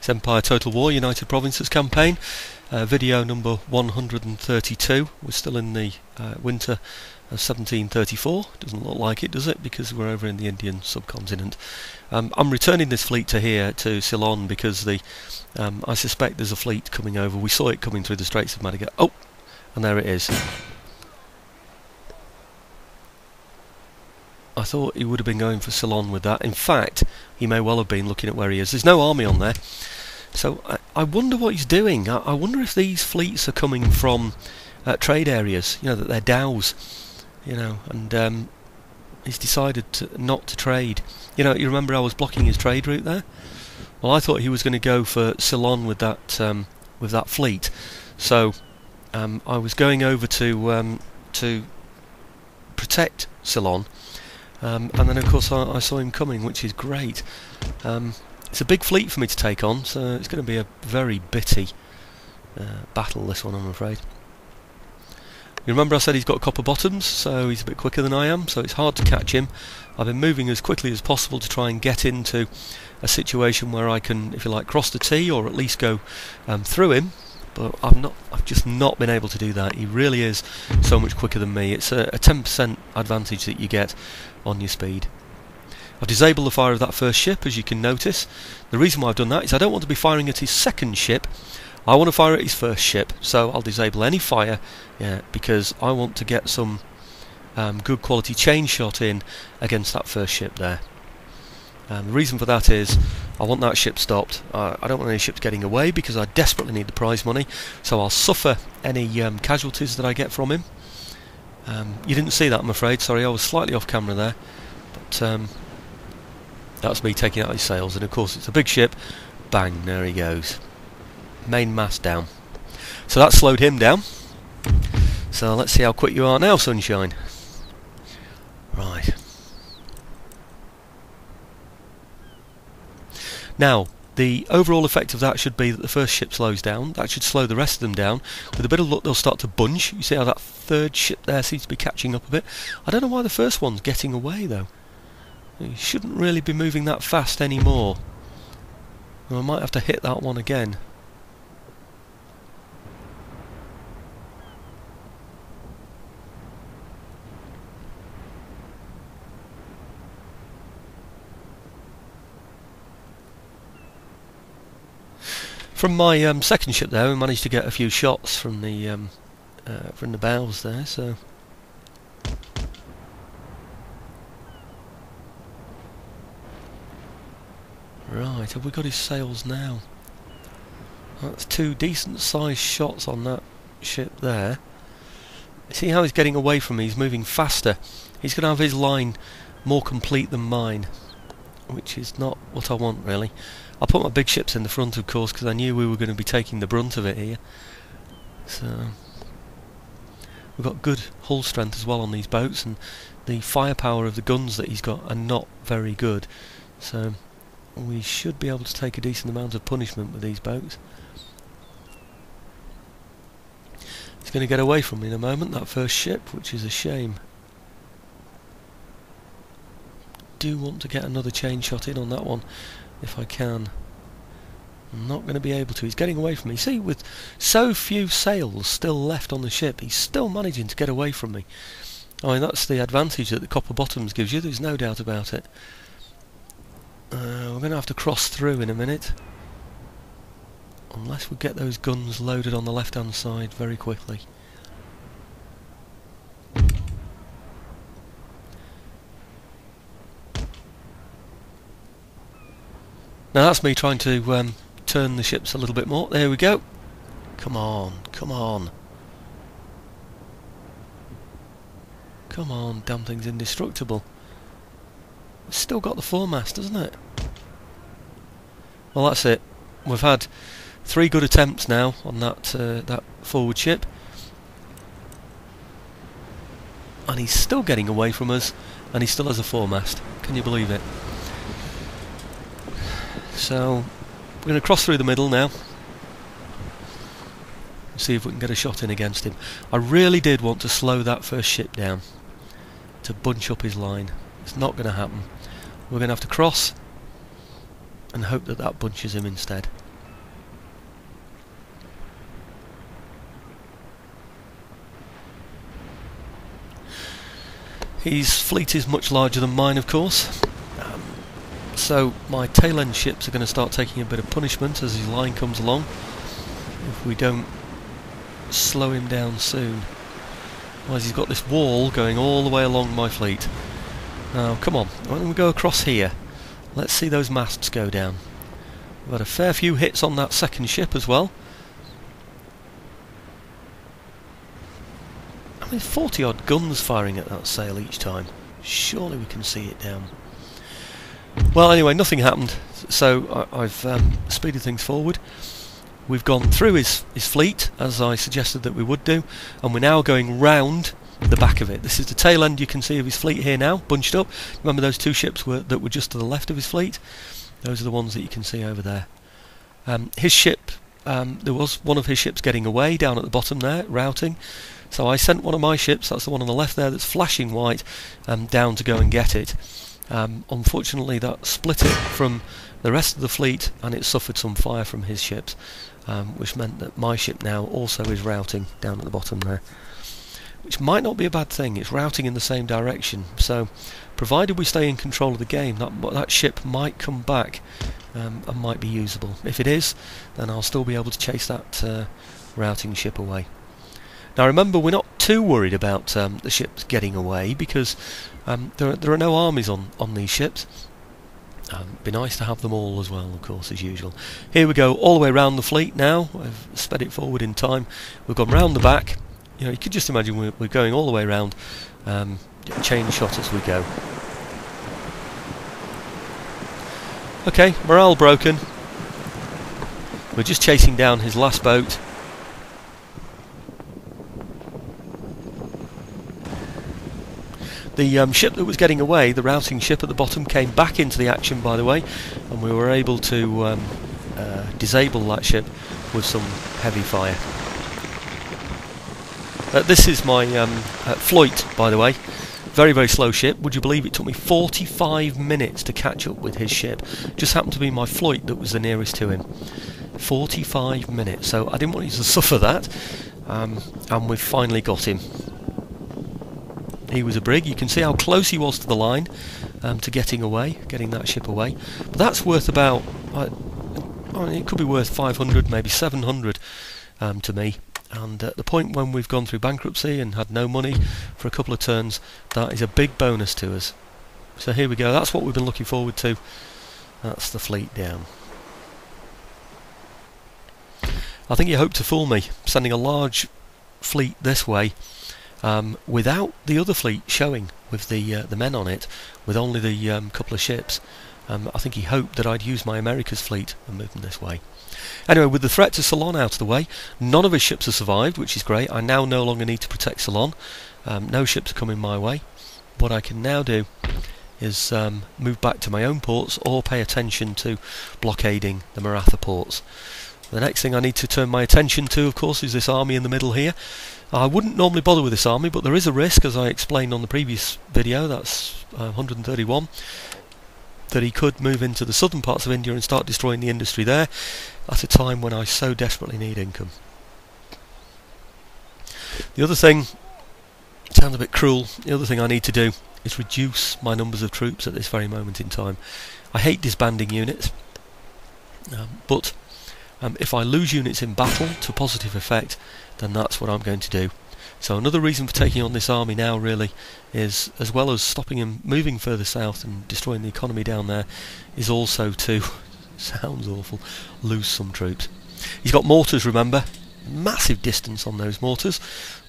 It's Empire Total War United Provinces campaign, video number 132. We're still in the winter of 1734. Doesn't look like it, does it? Because we're over in the Indian subcontinent. I'm returning this fleet to here, to Ceylon, because I suspect there's a fleet coming over. We saw it coming through the Straits of Madagascar. Oh, and there it is. I thought he would have been going for Ceylon with that. In fact, he may well have been, looking at where he is. There's no army on there. So I wonder what he's doing. I wonder if these fleets are coming from trade areas, you know, that they're dhows, you know, and he's decided not to trade. You know, you remember I was blocking his trade route there? Well, I thought he was going to go for Ceylon with that fleet. So I was going over to protect Ceylon. And then of course I saw him coming, which is great. It's a big fleet for me to take on, so it's going to be a very bitty battle, this one, I'm afraid. You remember I said he's got copper bottoms, so he's a bit quicker than I am, so it's hard to catch him. I've been moving as quickly as possible to try and get into a situation where I can, if you like, cross the T, or at least go through him. But I've just not been able to do that. He really is so much quicker than me. It's a 10% advantage that you get on your speed. I've disabled the fire of that first ship, as you can notice. The reason why I've done that is I don't want to be firing at his second ship. I want to fire at his first ship, so I'll disable any fire, because I want to get some good quality chain shot in against that first ship there. The reason for that is I want that ship stopped. I don't want any ships getting away, because I desperately need the prize money, so I'll suffer any casualties that I get from him. You didn't see that, I'm afraid. Sorry, I was slightly off camera there, but that's me taking out his sails, and of course it's a big ship. Bang, there he goes. Main mast down. So that slowed him down. So let's see how quick you are now, sunshine. Right. Now, the overall effect of that should be that the first ship slows down. That should slow the rest of them down. With a bit of luck, they'll start to bunch. You see how that third ship there seems to be catching up a bit. I don't know why the first one's getting away, though. You shouldn't really be moving that fast anymore. I might have to hit that one again. From my second ship there, we managed to get a few shots from the bows there. So right, have we got his sails now? That's two decent sized shots on that ship there. See how he's getting away from me? He's moving faster. He's going to have his line more complete than mine, which is not what I want, really. I put my big ships in the front, of course, because I knew we were going to be taking the brunt of it here. So we've got good hull strength as well on these boats, and the firepower of the guns that he's got are not very good. So we should be able to take a decent amount of punishment with these boats. He's going to get away from me in a moment, that first ship, which is a shame. Do want to get another chain shot in on that one if I can. I'm not going to be able to. He's getting away from me. See, with so few sails still left on the ship, he's still managing to get away from me. I mean, that's the advantage that the copper bottoms gives you, there's no doubt about it. We're going to have to cross through in a minute, unless we get those guns loaded on the left hand side very quickly. Now that's me trying to turn the ships a little bit more. There we go. Come on, come on. Come on, damn thing's indestructible. It's still got the foremast, doesn't it? Well, that's it. We've had 3 good attempts now on that forward ship. And he's still getting away from us, and he still has a foremast. Can you believe it? So we're going to cross through the middle now, see if we can get a shot in against him. I really did want to slow that first ship down to bunch up his line. It's not going to happen. We're going to have to cross and hope that that bunches him instead. His fleet is much larger than mine, of course, so my tail end ships are going to start taking a bit of punishment as his line comes along if we don't slow him down soon. Otherwise he's got this wall going all the way along my fleet. Now come on, why don't we go across here? Let's see those masts go down. We've had a fair few hits on that second ship as well. I mean, 40 odd guns firing at that sail each time. Surely we can see it down. Well, anyway, nothing happened, so I've speeded things forward. We've gone through his fleet, as I suggested that we would do, and we're now going round the back of it. This is the tail end you can see of his fleet here now, bunched up. Remember those two ships that were just to the left of his fleet? Those are the ones that you can see over there. His ship, there was one of his ships getting away down at the bottom there, routing. So I sent one of my ships, that's the one on the left there that's flashing white, down to go and get it. Unfortunately that split it from the rest of the fleet and it suffered some fire from his ships, which meant that my ship now also is routing down at the bottom there. Which might not be a bad thing, it's routing in the same direction, so provided we stay in control of the game, that ship might come back and might be usable. If it is, then I'll still be able to chase that routing ship away. Now remember, we're not too worried about the ships getting away because there are no armies on these ships. It'd be nice to have them all as well, of course, as usual. Here we go, all the way around the fleet now. I've sped it forward in time. We've gone round the back. You know, you could just imagine we're going all the way around, chain shot as we go. Okay, morale broken. We're just chasing down his last boat. The ship that was getting away, the routing ship at the bottom, came back into the action, by the way, and we were able to disable that ship with some heavy fire. This is my Floyd, by the way. Very, very slow ship. Would you believe it took me 45 minutes to catch up with his ship? Just happened to be my Floyd that was the nearest to him. 45 minutes. So I didn't want you to suffer that. And we've finally got him. He was a brig. You can see how close he was to the line, to getting that ship away. But that's worth about, it could be worth 500, maybe 700 to me. And at the point when we've gone through bankruptcy and had no money for a couple of turns, that is a big bonus to us. So here we go. That's what we've been looking forward to. That's the fleet down. I think you hope to fool me, sending a large fleet this way. Without the other fleet showing with the men on it, with only the couple of ships. I think he hoped that I'd use my America's fleet and move them this way. Anyway, with the threat to Ceylon out of the way, none of his ships have survived, which is great. I now no longer need to protect Ceylon. No ships are coming my way. What I can now do is move back to my own ports or pay attention to blockading the Maratha ports. The next thing I need to turn my attention to, of course, is this army in the middle here. I wouldn't normally bother with this army, but there is a risk, as I explained on the previous video, that's 131, that he could move into the southern parts of India and start destroying the industry there at a time when I so desperately need income. The other thing, it sounds a bit cruel, the other thing I need to do is reduce my numbers of troops at this very moment in time. I hate disbanding units, but if I lose units in battle to positive effect, then that's what I'm going to do. So another reason for taking on this army now really is, as well as stopping him moving further south and destroying the economy down there, is also to, sounds awful, lose some troops. He's got mortars, remember, massive distance on those mortars.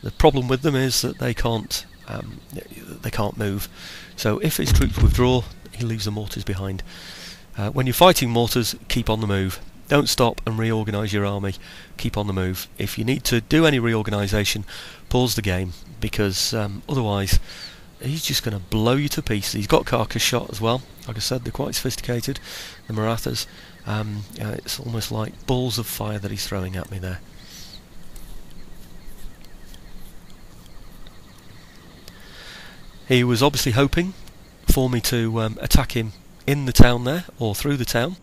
The problem with them is that they can't move. So if his troops withdraw, he leaves the mortars behind. When you're fighting mortars, keep on the move. Don't stop and reorganise your army. Keep on the move. If you need to do any reorganisation, pause the game, because otherwise he's just going to blow you to pieces. He's got carcass shot as well. Like I said, they're quite sophisticated, the Marathas. It's almost like balls of fire that he's throwing at me there. He was obviously hoping for me to attack him in the town there, or through the town.